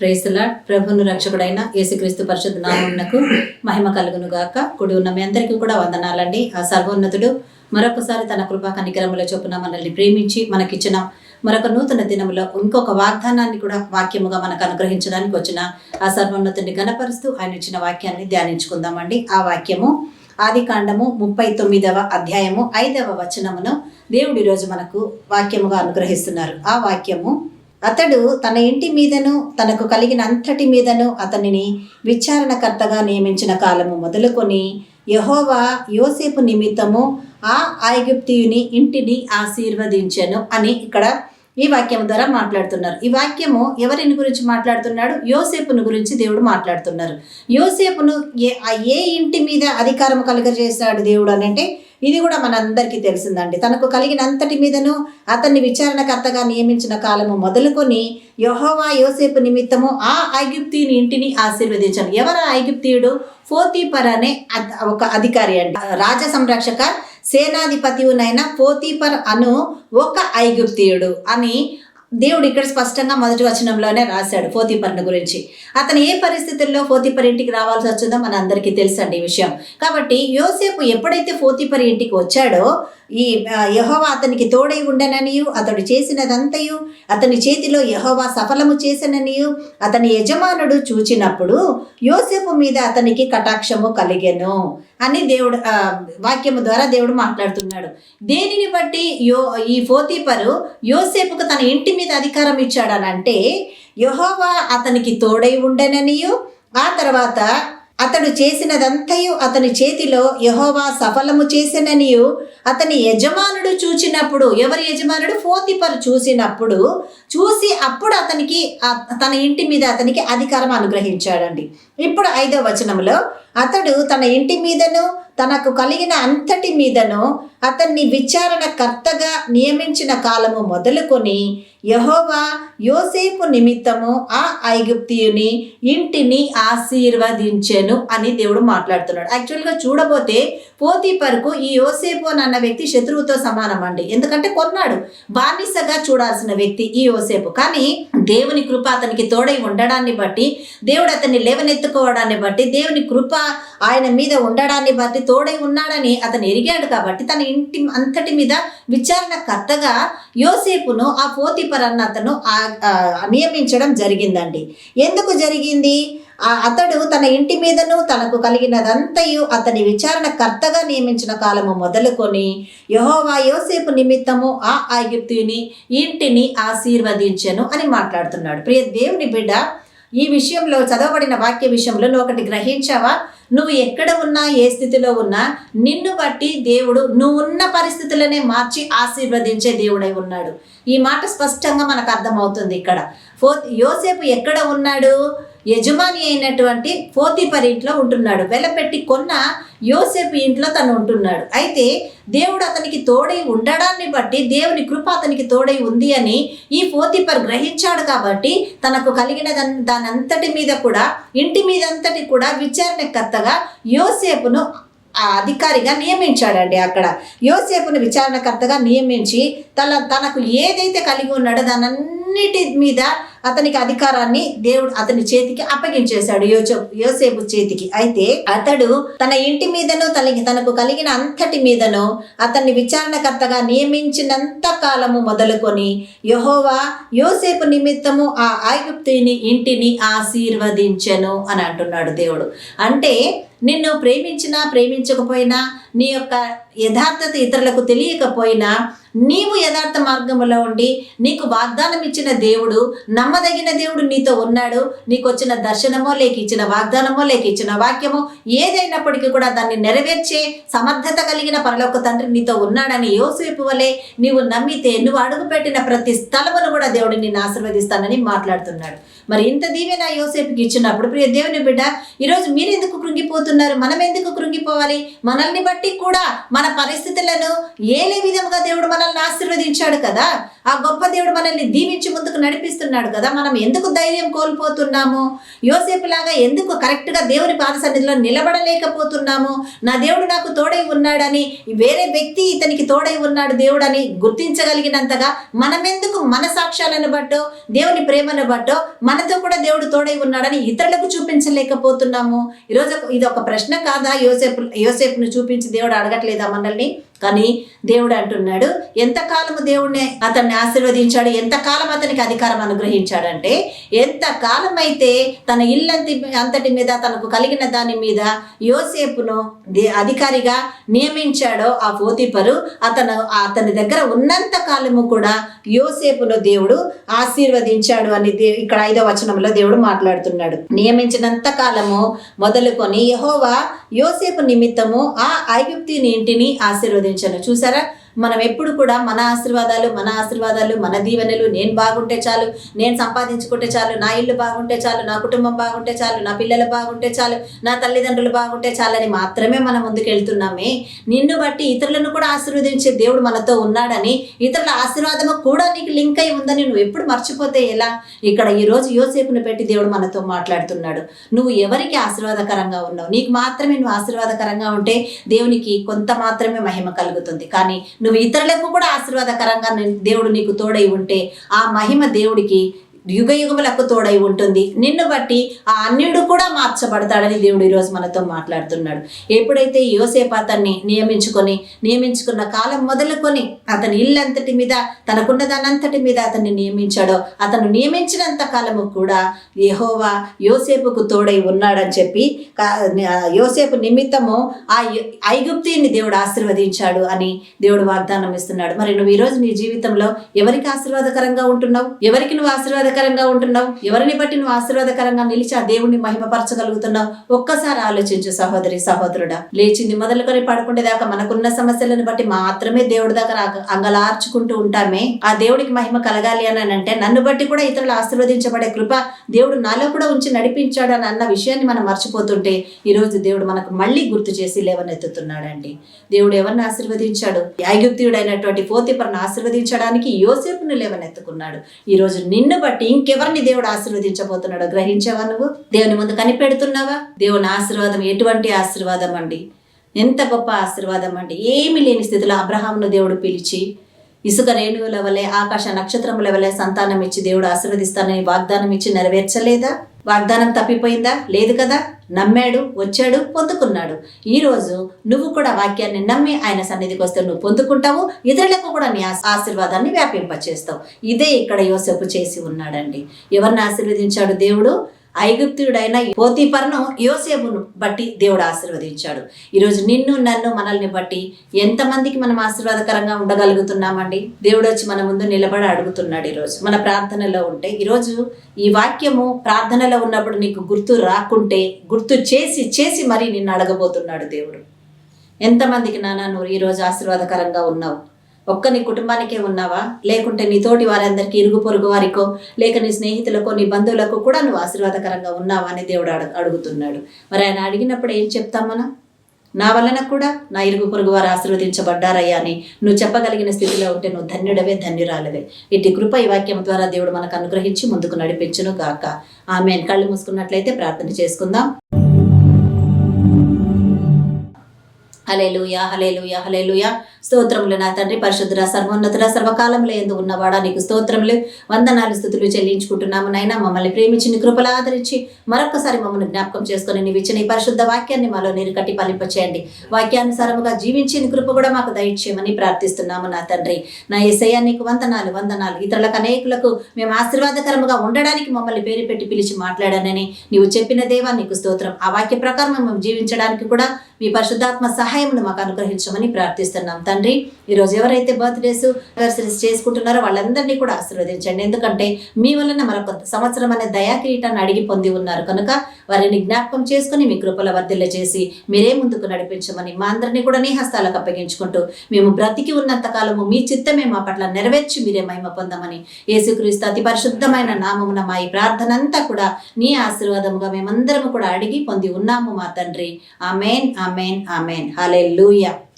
Praise the lord. ప్రభువును రక్షకుడైన యేసుక్రీస్తు పరిశుద్ధ నామమునకు మహిమ కలుగును గాక. కూడి ఉన్న మీ అందరికీ కూడా వందనాలండి. ఆ సర్వోన్నతుడు మరొకసారి తన కృపా కనికరముల చొప్పున మనల్ని ప్రేమించి మనకిచ్చిన మరొక నూతన దినములో ఇంకొక వాగ్దానాన్ని కూడా వాక్యముగా మనకు అనుగ్రహించడానికి వచ్చిన ఆ సర్వోన్నతుడిని గణపరుస్తూ ఆయన ఇచ్చిన వాక్యాన్ని ధ్యానించుకుందామండి. ఆ వాక్యము ఆదికాండము 39వ అధ్యాయము 5వ వచనమును దేవుడు ఈరోజు మనకు వాక్యముగా అనుగ్రహిస్తున్నారు. ఆ వాక్యము, అతడు తన ఇంటి మీదను తనకు కలిగిన అంతటి మీదను అతనిని విచారణకర్తగా నియమించిన కాలము మొదలుకొని యెహోవా యోసేపు నిమిత్తము ఆ ఐగుప్తీయుని ఇంటిని ఆశీర్వదించెను అని ఇక్కడ ఈ వాక్యం ద్వారా మాట్లాడుతున్నారు. ఈ వాక్యము ఎవరిని గురించి మాట్లాడుతున్నాడు? యోసేపును గురించి దేవుడు మాట్లాడుతున్నారు. యోసేపును ఏ ఇంటి మీద అధికారం కలుగజేశాడు దేవుడు అని అంటే ఇది కూడా మనందరికీ తెలిసిందండి. తనకు కలిగిన అంతటి మీదను అతన్ని విచారణకర్తగా నియమించిన కాలము మొదలుకొని యెహోవా యోసేపు నిమిత్తము ఆ ఐగుప్తీయుని ఇంటిని ఆశీర్వదించాను. ఎవరు ఐగుప్తీయుడు? పోతీఫర్ అనే ఒక అధికారి అండి. రాజ సంరక్షక సేనాధిపతినైన పోతీఫర్ అను ఒక ఐగుప్తీయుడు అని దేవుడు ఇక్కడ స్పష్టంగా మొదటి వచనంలోనే రాశాడు పోతీఫర్ను గురించి. అతను ఏ పరిస్థితుల్లో పోతీఫర్ ఇంటికి రావాల్సి వచ్చిందో మన అందరికీ తెలుసండి ఈ విషయం. కాబట్టి యోసేపు ఎప్పుడైతే పోతీఫర్ ఇంటికి వచ్చాడో ఈ యెహోవా అతనికి తోడై ఉండననియు అతడు చేసినదంతయు అతని చేతిలో యెహోవా సఫలము చేసననియు అతని యజమానుడు చూచినప్పుడు యోసేపు మీద అతనికి కటాక్షము కలిగెను అని దేవుడు వాక్యము ద్వారా దేవుడు మాట్లాడుతున్నాడు. దేనిని బట్టి ఈ పోతీఫరు యోసేపుకు తన ఇంటి మీద అధికారం ఇచ్చాడనంటే యెహోవా అతనికి తోడై ఉండననియు ఆ తర్వాత అతడు చేసినదంతయు అతని చేతిలో యెహోవా సఫలము చేసెననియు అతని యజమానుడు చూచినప్పుడు, ఎవరి యజమానుడు? పోతీఫర్ చూసినప్పుడు చూసి అప్పుడు అతనికి తన ఇంటి మీద అతనికి అధికారం అనుగ్రహించాడండి. ఇప్పుడు 5వ వచనంలో, అతడు తన ఇంటి మీదను తనకు కలిగిన అంతటి మీదను అతన్ని విచారణకర్తగా నియమించిన కాలము మొదలుకొని యెహోవా యోసేపు నిమిత్తము ఆ ఐగుప్తీయుని ఇంటిని ఆశీర్వదించెను అని దేవుడు మాట్లాడుతున్నాడు. యాక్చువల్గా చూడబోతే పోతీఫర్కు ఈ యోసేపు అన్న వ్యక్తి శత్రువుతో సమానం అండి. ఎందుకంటే కొన్నాడు, బానిసగా చూడాల్సిన వ్యక్తి ఈ యోసేపు. కానీ దేవుని కృప అతనికి తోడై ఉండడాన్ని బట్టి, దేవుడు అతన్ని లేవనెత్తుకోవడాన్ని బట్టి, దేవుని కృప ఆయన మీద ఉండడాన్ని బట్టి తోడై ఉన్నాడని అతను ఎరిగాడు. కాబట్టి తన ఇంటి అంతటి మీద విచారణకర్తగా యోసేపును ఆ పోతీఫర్ అన్న అతను నియమించడం జరిగిందండి. ఎందుకు జరిగింది? అతడు తన ఇంటి మీదను తనకు కలిగినదంతయు అతని విచారణకర్తగా నియమించిన కాలము మొదలుకొని యెహోవా యోసేపు నిమిత్తము ఆ ఐగుప్తీయుని ఇంటిని ఆశీర్వదించెను అని మాట్లాడుతున్నాడు. ప్రియ దేవుని బిడ్డ, ఈ విషయంలో చదవబడిన వాక్య విషయంలో నువ్వు ఒకటి గ్రహించావా? నువ్వు ఎక్కడ ఉన్నా, ఏ స్థితిలో ఉన్నా, నిన్ను బట్టి దేవుడు నువ్వు ఉన్న పరిస్థితులనే మార్చి ఆశీర్వదించే దేవుడై ఉన్నాడు. ఈ మాట స్పష్టంగా మనకు అర్థమవుతుంది. ఇక్కడ యోసేపు ఎక్కడ ఉన్నాడు? యజమాని అయినటువంటి పోతీఫర్ ఇంట్లో ఉంటున్నాడు. వెలపెట్టి కొన్న యోసేపు ఇంట్లో తను ఉంటున్నాడు. అయితే దేవుడు అతనికి తోడై ఉండడాన్ని బట్టి, దేవుని కృప అతనికి తోడై ఉంది అని ఈ పోతీఫర్ గ్రహించాడు. కాబట్టి తనకు కలిగిన దానంతటి మీద కూడా, ఇంటి మీదంతటి కూడా విచారణకర్తగా యోసేపును అధికారిగా నియమించాడండి. అక్కడ యోసేపును విచారణకర్తగా నియమించి తనకు ఏదైతే కలిగి ఉన్నాడో దానన్నిటి మీద అతనికి అధికారాన్ని దేవుడు అతని చేతికి అప్పగించేశాడు, యోసేపు చేతికి. అయితే అతడు తన ఇంటి మీదను తనకు కలిగిన అంతటి మీదను అతన్ని విచారణకర్తగా నియమించినంత కాలము మొదలుకొని యెహోవా యోసేపు నిమిత్తము ఆ ఐగుప్తీయుని ఇంటిని ఆశీర్వదించెను అని అంటున్నాడు దేవుడు. అంటే నిన్ను ప్రేమించినా ప్రేమించకపోయినా, నీ యొక్క యథార్థత ఇతరులకు తెలియకపోయినా, నీవు యథార్థ మార్గంలో ఉండి నీకు వాగ్దానం ఇచ్చిన దేవుడు, నమ్మదగిన దేవుడు నీతో ఉన్నాడు. నీకు వచ్చిన దర్శనమో, లేక ఇచ్చిన వాగ్దానమో, లేక ఇచ్చిన వాక్యమో ఏదైనప్పటికీ కూడా దాన్ని నెరవేర్చే సమర్థత కలిగిన పరలోక తండ్రి నీతో ఉన్నాడని యోసేపు వలె నీవు నమ్మితే, నువ్వు అడుగుపెట్టిన ప్రతి స్థలమును కూడా దేవుడు నిన్ను ఆశీర్వదిస్తానని మాట్లాడుతున్నాడు. మరి ఇంత దీవెన యోసేపుకి ఇచ్చినప్పుడు, ప్రియ దేవుని బిడ్డ, ఈరోజు మీరు ఎందుకు కృంగిపోతున్నారు? మనం ఎందుకు కృంగిపోవాలి? మనల్ని బట్టి కూడా, మన పరిస్థితులను ఏలే విధంగా దేవుడు మనల్ని ఆశీర్వదించాడు కదా. ఆ గొప్ప దేవుడు మనల్ని దీవించి ముందుకు నడిపిస్తున్నాడు కదా. మనం ఎందుకు ధైర్యం కోల్పోతున్నాము? యోసేపులాగా ఎందుకు కరెక్ట్గా దేవుని పాద సన్నిధిలో నిలబడలేకపోతున్నాము? నా దేవుడు నాకు తోడై ఉన్నాడని, వేరే వ్యక్తి ఇతనికి తోడై ఉన్నాడు దేవుడని గుర్తించగలిగినంతగా మనమెందుకు మన సాక్ష్యాలను బట్టో దేవుని ప్రేమను బట్టో మనతో కూడా దేవుడు తోడై ఉన్నాడని ఇతరులకు చూపించలేకపోతున్నాము? ఈరోజు ఇది ఒక ప్రశ్న కాదా? యోసేపును చూపించి దేవుడు అడగట్లేదా మనల్ని? కానీ దేవుడు అంటున్నాడు, ఎంతకాలము దేవుడిని అతన్ని ఆశీర్వదించాడు, ఎంతకాలం అతనికి అధికారం అనుగ్రహించాడంటే, ఎంతకాలం అయితే తన అంతటి మీద తనకు కలిగిన దాని మీద యోసేపును అధికారిగా నియమించాడో ఆ పోతీఫరు, అతని దగ్గర ఉన్నంత కాలము కూడా యోసేపును దేవుడు ఆశీర్వదించాడు అని ఇక్కడ 5వ వచనంలో దేవుడు మాట్లాడుతున్నాడు. నియమించినంత కాలము మొదలుకొని యెహోవా యోసేపు నిమిత్తము ఆ ఐగుప్తీయుని ఇంటిని ఆశీర్వదించాడు. చూసారా, మనం ఎప్పుడు కూడా మన ఆశీర్వాదాలు, మన దీవెనలు, నేను బాగుంటే చాలు, నేను సంపాదించుకుంటే చాలు, నా ఇల్లు బాగుంటే చాలు, నా కుటుంబం బాగుంటే చాలు, నా పిల్లలు బాగుంటే చాలు, నా తల్లిదండ్రులు బాగుంటే చాలని మాత్రమే మనం ముందుకు వెళ్తున్నామే. నిన్ను బట్టి ఇతరులను కూడా ఆశీర్వదించే దేవుడు మనతో ఉన్నాడని, ఇతరుల ఆశీర్వాదము కూడా నీకు లింక్ అయి ఉందని నువ్వు ఎప్పుడు మర్చిపోతే ఎలా? ఇక్కడ ఈరోజు యోసేపును పెట్టి దేవుడు మనతో మాట్లాడుతున్నాడు. నువ్వు ఎవరికి ఆశీర్వాదకరంగా ఉన్నావు? నీకు మాత్రమే నువ్వు ఆశీర్వాదకరంగా ఉంటే దేవునికి కొంత మాత్రమే మహిమ కలుగుతుంది. కానీ నువ్వు ఇతరులకు కూడా ఆశీర్వాదకరంగా దేవుడు నీకు తోడై ఉంటే ఆ మహిమ దేవుడికి యుగయుగములకు తోడై ఉంటుంది. నిన్ను బట్టి ఆ అన్యుడు కూడా మార్చబడతాడని దేవుడు ఈరోజు మనతో మాట్లాడుతున్నాడు. ఎప్పుడైతే యోసేపు అతన్ని నియమించుకున్న కాలం మొదలుకొని అతని ఇల్లంతటి మీద, తనకున్న దానంతటి మీద అతన్ని నియమించాడో, అతను నియమించినంత కాలము కూడా యెహోవా యోసేపుకు తోడై ఉన్నాడని చెప్పి యోసేపు నిమిత్తము ఆ ఐగుప్తీయుని దేవుడు ఆశీర్వదించాడు అని దేవుడు వాగ్దానం ఇస్తున్నాడు. మరి నువ్వు ఈరోజు నీ జీవితంలో ఎవరికి ఆశీర్వాదకరంగా ఉంటున్నావు? ఎవరికి నువ్వు ఆశీర్వాదకరంగా ఉంటున్నావు? ఎవరిని బట్టి నువ్వు ఆశీర్వాదకరంగా నిలిచి ఆ దేవుణ్ణి మహిమపరచగలుగుతున్నావు? ఒక్కసారి ఆలోచించు సహోదరి, సహోదరుడా. లేచింది మొదలుకొని పడుకునేదాకా మనకున్న సమస్యలను బట్టి మాత్రమే దేవుడి దగ్గర అంగలార్చుకుంటూ ఉంటామే. ఆ దేవుడికి మహిమ కలగాలి అని అంటే నన్ను బట్టి కూడా ఇతరులు ఆశీర్వదించబడే కృప దేవుడు నాలో కూడా ఉంచి నడిపించాడు అని అన్న విషయాన్ని మనం మర్చిపోతుంటే ఈరోజు దేవుడు మనకు మళ్ళీ గుర్తు చేసి లేవనెత్తుతున్నాడండి. దేవుడు ఎవరిని ఆశీర్వదించాడు? ఐగుప్తీయుడైనటువంటి పోతీఫరును ఆశీర్వదించడానికి యోసేపును లేవనెత్తుకున్నాడు. ఈరోజు నిన్ను బట్టి ఇంకెవరిని దేవుడు ఆశీర్వదించబోతున్నాడో గ్రహించావా? నువ్వు దేవుని ముందు కనిపెడుతున్నావా? దేవుని ఆశీర్వాదం ఎటువంటి ఆశీర్వాదం అండి! ఎంత గొప్ప ఆశీర్వాదం అండి! ఏమీ లేని స్థితిలో అబ్రహామును దేవుడు పిలిచి ఇసుక రేణువుల వలె, ఆకాశ నక్షత్రముల వలె సంతానం ఇచ్చి దేవుడు ఆశీర్వదిస్తానని వాగ్దానం ఇచ్చి నెరవేర్చలేదా? వాగ్దానం తప్పిపోయిందా? లేదు కదా. నమ్మాడు, వచ్చాడు, పొందుకున్నాడు. ఈరోజు నువ్వు కూడా వాక్యాన్ని నమ్మి ఆయన సన్నిధికి వస్తే నువ్వు పొందుకుంటావు, ఇతరులకు కూడా నీ ఆశీర్వాదాన్ని వ్యాపింపచేస్తావు. ఇదే ఇక్కడ యోసేపు చేసి ఉన్నాడండి. ఎవరిని ఆశీర్వదించాడు దేవుడు? ఐగుప్తుడైన పోతీఫరును యోసేపును బట్టి దేవుడు ఆశీర్వదించాడు. ఈరోజు నిన్ను, నన్ను, మనల్ని బట్టి ఎంతమందికి మనం ఆశీర్వాదకరంగా ఉండగలుగుతున్నామండి? దేవుడు వచ్చి మన ముందు నిలబడి అడుగుతున్నాడు. ఈరోజు మన ప్రార్థనలో ఉంటే, ఈరోజు ఈ వాక్యము ప్రార్థనలో ఉన్నప్పుడు నీకు గుర్తు రాకుంటే గుర్తు చేసి మరీ నిన్ను అడగబోతున్నాడు దేవుడు. ఎంతమందికి నాన్న నువ్వు ఈరోజు ఆశీర్వాదకరంగా ఉన్నావు? ఒక్క నీ కుటుంబానికే ఉన్నావా? లేకుంటే నీ తోటి వారందరికీ, ఇరుగు పొరుగు వారికో, లేక నీ స్నేహితులకో, నీ బంధువులకు కూడా నువ్వు ఆశీర్వాదకరంగా ఉన్నావా అని దేవుడు అడుగుతున్నాడు. మరి ఆయన అడిగినప్పుడు ఏం చెప్తాం మనం? నా వలన కూడా నా ఇరుగు పొరుగు వారు ఆశీర్వదించబడ్డారయ్యా అని నువ్వు చెప్పగలిగిన స్థితిలో ఉంటే నువ్వు ధన్యుడవే, ధన్యురాలవే. ఇట్టి కృప ఈ వాక్యం ద్వారా దేవుడు మనకు అనుగ్రహించి ముందుకు నడిపించును గాక. ఆమేన్. కళ్ళు మూసుకున్నట్లయితే ప్రార్థన చేసుకుందాం. హల్లెలూయా, హల్లెలూయా, హల్లెలూయా. స్తోత్రములు నా తండ్రి, పరిశుద్ధుడ, సర్వోన్నతుడ, సర్వకాలంలో ఎందు ఉన్నవాడా, నీకు స్తోత్రములు, వందనాలు, స్తుతులు చెల్లించుకుంటున్నాము నాయన. మమ్మల్ని ప్రేమించి నీ కృపలు ఆదరించి మరొకసారి మమ్మల్ని జ్ఞాపకం చేసుకుని నీవు ఇచ్చిన ఈ పరిశుద్ధ వాక్యాన్ని మాలో నీరు కట్టి ఫలింపచేయండి. వాక్యానుసారముగా జీవించి నీ కృప కూడా మాకు దయచేయమని ప్రార్థిస్తున్నాము నా తండ్రి. నా యేసయ్యా నీకు వందనాలు. ఇతరులకు, అనేకులకు మేము ఆశీర్వాదకరముగా ఉండడానికి మమ్మల్ని పేరు పెట్టి పిలిచి మాట్లాడానని నీవు చెప్పిన దేవా నీకు స్తోత్రం. ఆ వాక్య ప్రకారం మేము జీవించడానికి కూడా మీ పరిశుద్ధాత్మ సహాయమును మాకు అనుగ్రహించమని ప్రార్థిస్తున్నాం తండ్రి. ఈరోజు ఎవరైతే బర్త్డేస్, యానివర్సరీస్ చేసుకుంటున్నారో వాళ్ళందరినీ కూడా ఆశీర్వదించండి. ఎందుకంటే మీ వలన మరొక సంవత్సరం అనే దయాకిరీటాన్ని అడిగి పొంది ఉన్నారు కనుక వారిని జ్ఞాపకం చేసుకుని మీ కృపల వర్ధిల్ల చేసి మీరే ముందుకు నడిపించమని మా అందరినీ కూడా నీ హస్తాలకు అప్పగించుకుంటూ మేము బ్రతికి ఉన్నంత కాలము మీ చిత్తమే మా పట్ల నెరవేర్చి మీరే మహిమ పొందమని యేసుక్రీస్తు అతి పరిశుద్ధమైన నామమున మా ఈ ప్రార్థన అంతా కూడా నీ ఆశీర్వాదముగా మేమందరము కూడా అడిగి పొంది ఉన్నాము మా తండ్రి. ఆమేన్, ఆమేన్, ఆమేన్. హల్లెలూయా.